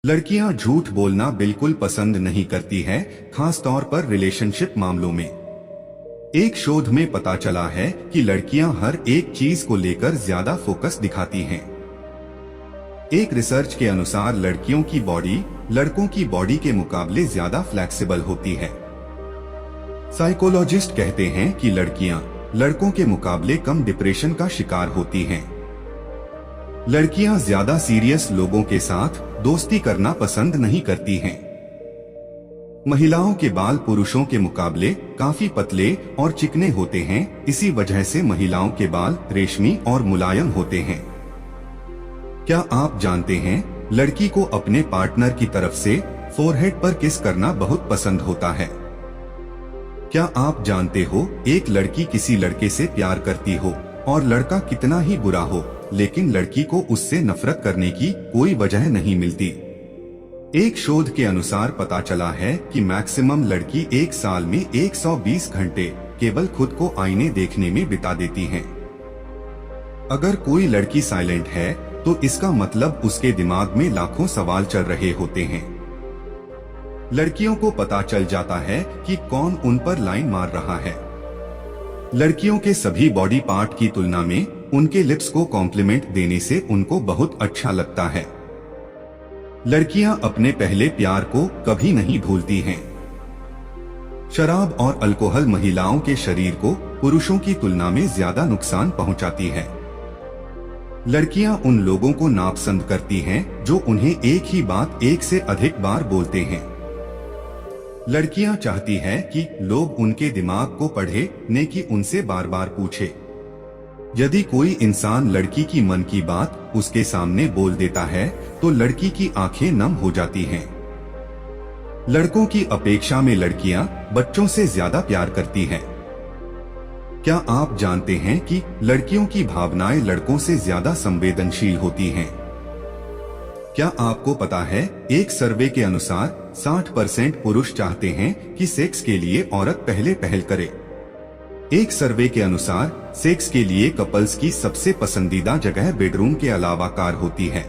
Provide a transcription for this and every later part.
लड़कियां झूठ बोलना बिल्कुल पसंद नहीं करती हैं, खास तौर पर रिलेशनशिप मामलों में। एक शोध में पता चला है कि लड़कियां हर एक चीज को लेकर ज्यादा फोकस दिखाती हैं। एक रिसर्च के अनुसार लड़कियों की बॉडी लड़कों की बॉडी के मुकाबले ज्यादा फ्लेक्सिबल होती है। साइकोलॉजिस्ट कहते हैं कि लड़कियां लड़कों के मुकाबले कम डिप्रेशन का शिकार होती हैं। लड़कियां ज्यादा सीरियस लोगों के साथ दोस्ती करना पसंद नहीं करती हैं। महिलाओं के बाल पुरुषों के मुकाबले काफी पतले और चिकने होते हैं, इसी वजह से महिलाओं के बाल रेशमी और मुलायम होते हैं। क्या आप जानते हैं, लड़की को अपने पार्टनर की तरफ से फोरहेड पर किस करना बहुत पसंद होता है। क्या आप जानते हो, एक लड़की किसी लड़के से प्यार करती हो और लड़का कितना ही बुरा हो, लेकिन लड़की को उससे नफरत करने की कोई वजह नहीं मिलती। एक शोध के अनुसार पता चला है कि मैक्सिमम लड़की एक साल में 120 घंटे केवल खुद को आईने देखने में बिता देती हैं। अगर कोई लड़की साइलेंट है तो इसका मतलब उसके दिमाग में लाखों सवाल चल रहे होते हैं। लड़कियों को पता चल जाता है कि कौन उन पर लाइन मार रहा है। लड़कियों के सभी बॉडी पार्ट की तुलना में उनके लिप्स को कॉम्प्लीमेंट देने से उनको बहुत अच्छा लगता है। लड़कियां अपने पहले प्यार को कभी नहीं भूलती हैं। शराब और अल्कोहल महिलाओं के शरीर को पुरुषों की तुलना में ज्यादा नुकसान पहुंचाती है। लड़कियां उन लोगों को नापसंद करती हैं जो उन्हें एक ही बात एक से अधिक बार बोलते हैं। लड़कियां चाहती है कि लोग उनके दिमाग को पढ़े, न कि उनसे बार बार पूछे। यदि कोई इंसान लड़की की मन की बात उसके सामने बोल देता है तो लड़की की आंखें नम हो जाती हैं। लड़कों की अपेक्षा में लड़कियां बच्चों से ज्यादा प्यार करती हैं। क्या आप जानते हैं कि लड़कियों की भावनाएं लड़कों से ज्यादा संवेदनशील होती हैं? क्या आपको पता है, एक सर्वे के अनुसार 60% पुरुष चाहते हैं कि सेक्स के लिए औरत पहले पहल करे। एक सर्वे के अनुसार सेक्स के लिए कपल्स की सबसे पसंदीदा जगह बेडरूम के अलावा कार होती है।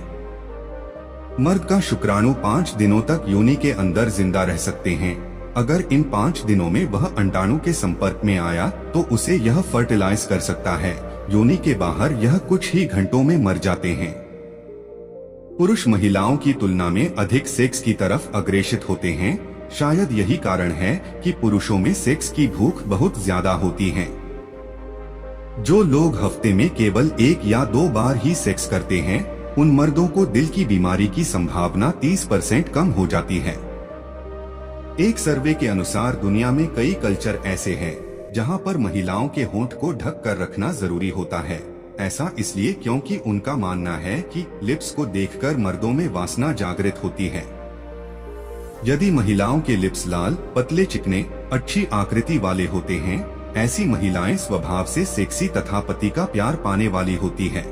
मर्द का शुक्राणु 5 दिनों तक योनि के अंदर जिंदा रह सकते हैं। अगर इन 5 दिनों में वह अंडाणु के संपर्क में आया तो उसे यह फर्टिलाइज कर सकता है। योनि के बाहर यह कुछ ही घंटों में मर जाते हैं। पुरुष महिलाओं की तुलना में अधिक सेक्स की तरफ अग्रेसित होते हैं। शायद यही कारण है कि पुरुषों में सेक्स की भूख बहुत ज्यादा होती है। जो लोग हफ्ते में केवल 1 या 2 बार ही सेक्स करते हैं, उन मर्दों को दिल की बीमारी की संभावना 30% कम हो जाती है। एक सर्वे के अनुसार दुनिया में कई कल्चर ऐसे हैं जहां पर महिलाओं के होंठ को ढक कर रखना जरूरी होता है। ऐसा इसलिए क्योंकि उनका मानना है कि लिप्स को देखकर मर्दों में वासना जागृत होती है। यदि महिलाओं के लिप्स लाल, पतले, चिकने, अच्छी आकृति वाले होते हैं, ऐसी महिलाएं स्वभाव से सेक्सी तथा पति का प्यार पाने वाली होती है।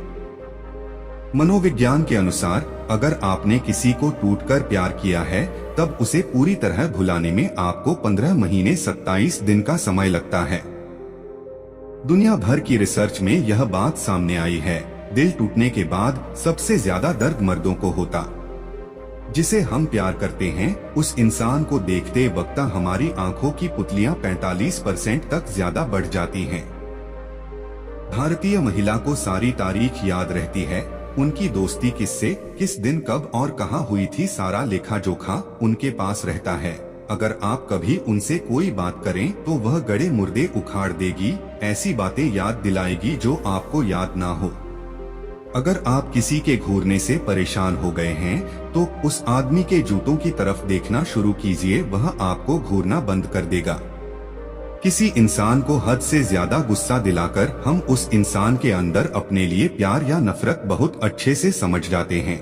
मनोविज्ञान के अनुसार अगर आपने किसी को टूटकर प्यार किया है तब उसे पूरी तरह भुलाने में आपको 15 महीने 27 दिन का समय लगता है। दुनिया भर की रिसर्च में यह बात सामने आई है, दिल टूटने के बाद सबसे ज्यादा दर्द मर्दों को होता। जिसे हम प्यार करते हैं उस इंसान को देखते वक्त हमारी आंखों की पुतलियां 45% तक ज्यादा बढ़ जाती हैं। भारतीय महिला को सारी तारीख याद रहती है। उनकी दोस्ती किससे, किस दिन, कब और कहां हुई थी, सारा लेखा जोखा उनके पास रहता है। अगर आप कभी उनसे कोई बात करें तो वह गड़े मुर्दे उखाड़ देगी, ऐसी बातें याद दिलाएगी जो आपको याद ना हो। अगर आप किसी के घूरने से परेशान हो गए हैं तो उस आदमी के जूतों की तरफ देखना शुरू कीजिए, वह आपको घूरना बंद कर देगा। किसी इंसान को हद से ज्यादा गुस्सा दिलाकर हम उस इंसान के अंदर अपने लिए प्यार या नफरत बहुत अच्छे से समझ जाते हैं।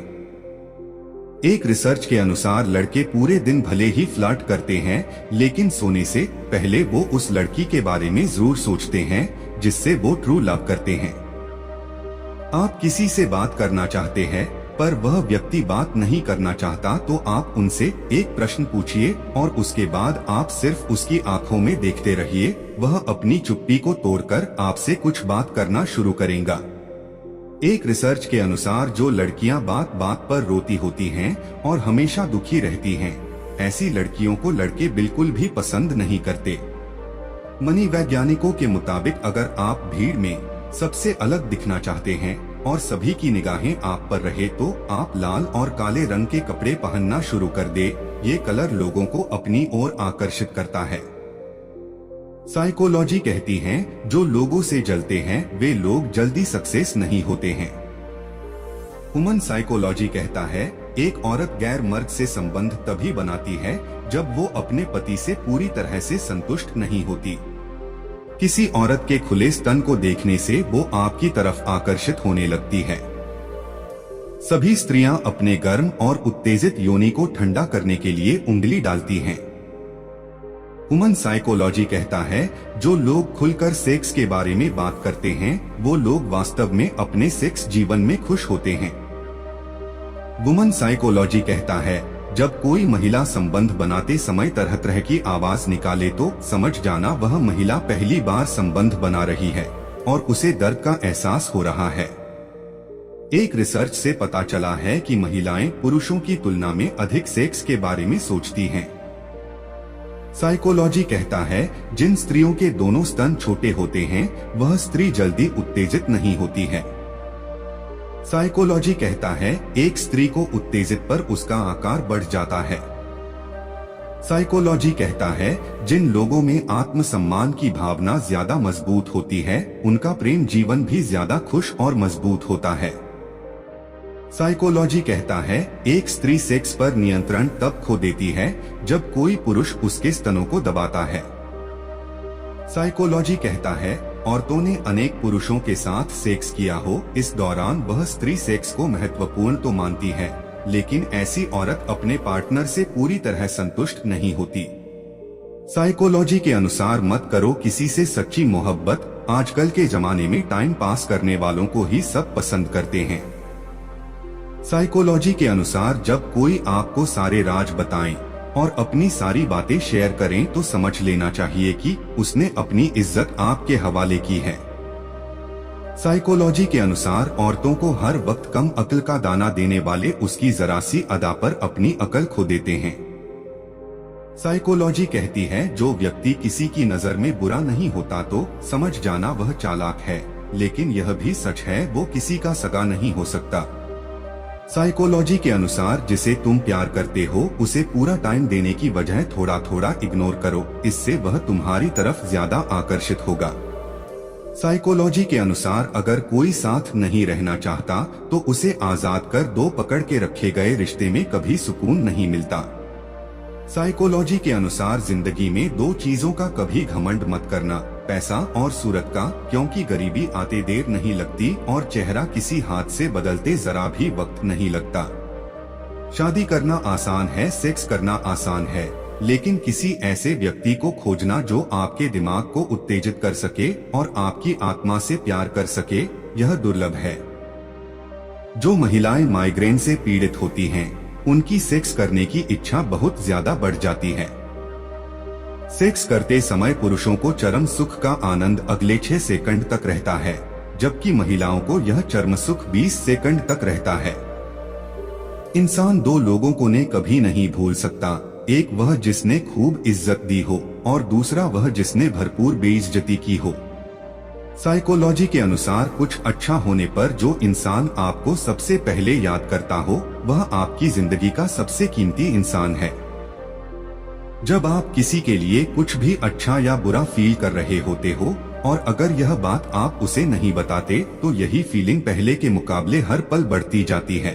एक रिसर्च के अनुसार लड़के पूरे दिन भले ही फ्लर्ट करते हैं, लेकिन सोने से पहले वो उस लड़की के बारे में जरूर सोचते हैं जिससे वो ट्रू लव करते हैं। आप किसी से बात करना चाहते हैं पर वह व्यक्ति बात नहीं करना चाहता तो आप उनसे एक प्रश्न पूछिए और उसके बाद आप सिर्फ उसकी आंखों में देखते रहिए। वह अपनी चुप्पी को तोड़कर आपसे कुछ बात करना शुरू करेगा। एक रिसर्च के अनुसार जो लड़कियां बात बात पर रोती होती हैं और हमेशा दुखी रहती हैं, ऐसी लड़कियों को लड़के बिल्कुल भी पसंद नहीं करते। मनोवैज्ञानिकों के मुताबिक अगर आप भीड़ में सबसे अलग दिखना चाहते हैं और सभी की निगाहें आप पर रहे तो आप लाल और काले रंग के कपड़े पहनना शुरू कर दे। ये कलर लोगों को अपनी ओर आकर्षित करता है। साइकोलॉजी कहती है जो लोगों से जलते हैं वे लोग जल्दी सक्सेस नहीं होते हैं। ह्यूमन साइकोलॉजी कहता है एक औरत गैर मर्द से संबंध तभी बनाती है जब वो अपने पति से पूरी तरह से संतुष्ट नहीं होती। किसी औरत के खुले स्तन को देखने से वो आपकी तरफ आकर्षित होने लगती है। सभी स्त्रियां अपने गर्म और उत्तेजित योनि को ठंडा करने के लिए उंगली डालती हैं। ह्यूमन साइकोलॉजी कहता है जो लोग खुलकर सेक्स के बारे में बात करते हैं वो लोग वास्तव में अपने सेक्स जीवन में खुश होते हैं। वुमन साइकोलॉजी कहता है जब कोई महिला संबंध बनाते समय तरह तरह की आवाज निकाले तो समझ जाना वह महिला पहली बार संबंध बना रही है और उसे दर्द का एहसास हो रहा है। एक रिसर्च से पता चला है कि महिलाएं पुरुषों की तुलना में अधिक सेक्स के बारे में सोचती हैं। साइकोलॉजी कहता है जिन स्त्रियों के दोनों स्तन छोटे होते हैं वह स्त्री जल्दी उत्तेजित नहीं होती है। साइकोलॉजी कहता है एक स्त्री को उत्तेजित पर उसका आकार बढ़ जाता है। साइकोलॉजी कहता है जिन लोगों में आत्मसम्मान की भावना ज्यादा मजबूत होती है उनका प्रेम जीवन भी ज्यादा खुश और मजबूत होता है। साइकोलॉजी कहता है एक स्त्री सेक्स पर नियंत्रण तब खो देती है जब कोई पुरुष उसके स्तनों को दबाता है। साइकोलॉजी कहता है औरतों ने अनेक पुरुषों के साथ सेक्स किया हो, इस दौरान वह स्त्री सेक्स को महत्वपूर्ण तो मानती है लेकिन ऐसी औरत अपने पार्टनर से पूरी तरह संतुष्ट नहीं होती। साइकोलॉजी के अनुसार मत करो किसी से सच्ची मोहब्बत, आजकल के जमाने में टाइम पास करने वालों को ही सब पसंद करते हैं। साइकोलॉजी के अनुसार जब कोई आपको सारे राज बताएं और अपनी सारी बातें शेयर करें तो समझ लेना चाहिए कि उसने अपनी इज्जत आपके हवाले की है। साइकोलॉजी के अनुसार औरतों को हर वक्त कम अक्ल का दाना देने वाले उसकी जरा सी अदा पर अपनी अक्ल खो देते हैं। साइकोलॉजी कहती है जो व्यक्ति किसी की नजर में बुरा नहीं होता तो समझ जाना वह चालाक है, लेकिन यह भी सच है वो किसी का सगा नहीं हो सकता। साइकोलॉजी के अनुसार जिसे तुम प्यार करते हो उसे पूरा टाइम देने की बजाय थोड़ा थोड़ा इग्नोर करो, इससे वह तुम्हारी तरफ ज्यादा आकर्षित होगा। साइकोलॉजी के अनुसार अगर कोई साथ नहीं रहना चाहता तो उसे आजाद कर दो, पकड़ के रखे गए रिश्ते में कभी सुकून नहीं मिलता। साइकोलॉजी के अनुसार जिंदगी में दो चीजों का कभी घमंड मत करना, पैसा और सूरत का, क्योंकि गरीबी आते देर नहीं लगती और चेहरा किसी हाथ से बदलते जरा भी वक्त नहीं लगता। शादी करना आसान है, सेक्स करना आसान है, लेकिन किसी ऐसे व्यक्ति को खोजना जो आपके दिमाग को उत्तेजित कर सके और आपकी आत्मा से प्यार कर सके, यह दुर्लभ है। जो महिलाएं माइग्रेन से पीड़ित होती हैं, उनकी सेक्स करने की इच्छा बहुत ज्यादा बढ़ जाती है। सेक्स करते समय पुरुषों को चरम सुख का आनंद अगले 6 सेकंड तक रहता है, जबकि महिलाओं को यह चरम सुख 20 सेकंड तक रहता है। इंसान दो लोगों को ने कभी नहीं भूल सकता, एक वह जिसने खूब इज्जत दी हो और दूसरा वह जिसने भरपूर बेइज्जती की हो। साइकोलॉजी के अनुसार कुछ अच्छा होने पर जो इंसान आपको सबसे पहले याद करता हो वह आपकी जिंदगी का सबसे कीमती इंसान है। जब आप किसी के लिए कुछ भी अच्छा या बुरा फील कर रहे होते हो और अगर यह बात आप उसे नहीं बताते तो यही फीलिंग पहले के मुकाबले हर पल बढ़ती जाती है।